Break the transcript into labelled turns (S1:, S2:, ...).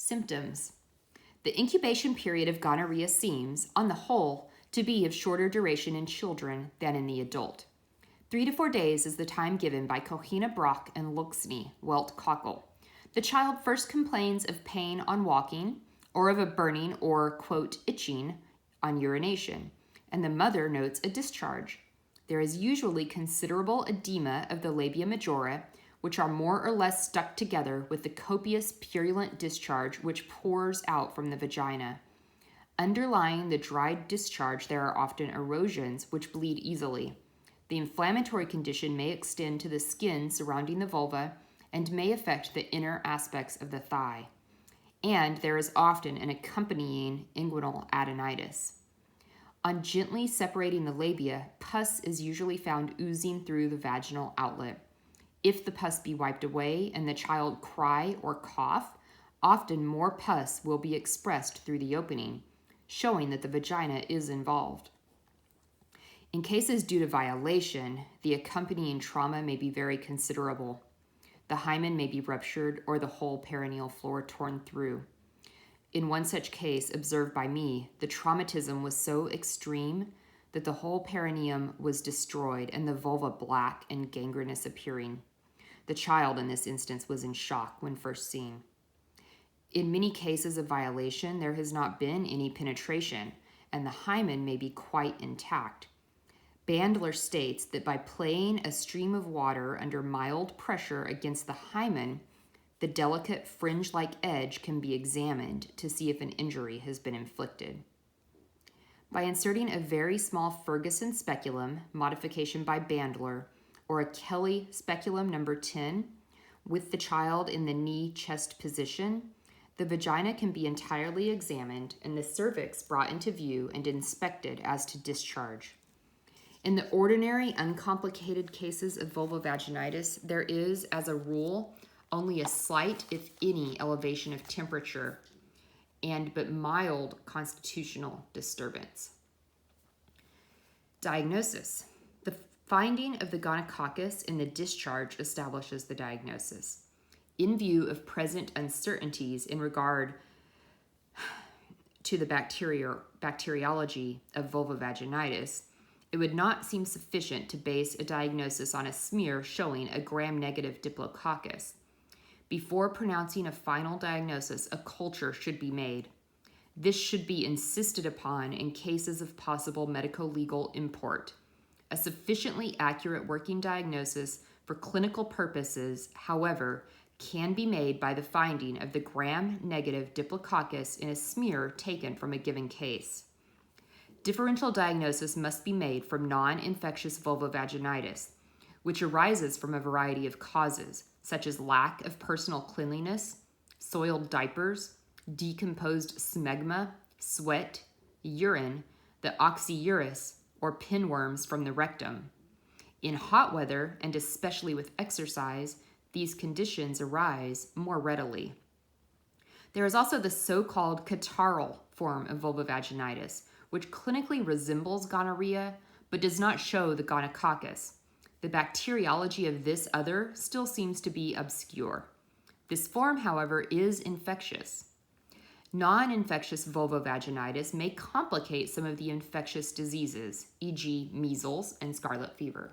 S1: Symptoms. The incubation period of gonorrhea seems, on the whole, to be of shorter duration in children than in the adult. 3 to 4 days is the time given by Kohina Brock and Luxney, Welt Cockle. The child first complains of pain on walking or of a burning or, quote, itching on urination, and the mother notes a discharge. There is usually considerable edema of the labia majora, which are more or less stuck together with the copious purulent discharge which pours out from the vagina. Underlying the dried discharge, there are often erosions which bleed easily. The inflammatory condition may extend to the skin surrounding the vulva and may affect the inner aspects of the thigh. And there is often an accompanying inguinal adenitis. On gently separating the labia, pus is usually found oozing through the vaginal outlet. If the pus be wiped away and the child cry or cough, often more pus will be expressed through the opening, showing that the vagina is involved. In cases due to violation, the accompanying trauma may be very considerable. The hymen may be ruptured or the whole perineal floor torn through. In one such case, observed by me, the traumatism was so extreme that the whole perineum was destroyed and the vulva black and gangrenous appearing. The child in this instance was in shock when first seen. In many cases of violation, there has not been any penetration, and the hymen may be quite intact. Bandler states that by playing a stream of water under mild pressure against the hymen, the delicate fringe-like edge can be examined to see if an injury has been inflicted. By inserting a very small Ferguson speculum, modification by Bandler, or a Kelly speculum number 10, with the child in the knee-chest position, the vagina can be entirely examined and the cervix brought into view and inspected as to discharge. In the ordinary, uncomplicated cases of vulvovaginitis, there is, as a rule, only a slight, if any, elevation of temperature and but mild constitutional disturbance. Diagnosis. The finding of the gonococcus in the discharge establishes the diagnosis. In view of present uncertainties in regard to the bacteriology of vulvovaginitis, it would not seem sufficient to base a diagnosis on a smear showing a gram-negative diplococcus. Before pronouncing a final diagnosis, a culture should be made. This should be insisted upon in cases of possible medico-legal import. A sufficiently accurate working diagnosis for clinical purposes, however, can be made by the finding of the gram-negative diplococcus in a smear taken from a given case. Differential diagnosis must be made from non-infectious vulvovaginitis, which arises from a variety of causes, such as lack of personal cleanliness, soiled diapers, decomposed smegma, sweat, urine, the oxyuris, or pinworms from the rectum. In hot weather, and especially with exercise, these conditions arise more readily. There is also the so-called catarrhal form of vulvovaginitis, which clinically resembles gonorrhea, but does not show the gonococcus. The bacteriology of this other still seems to be obscure. This form, however, is infectious. Non-infectious vulvovaginitis may complicate some of the infectious diseases, e.g. measles and scarlet fever.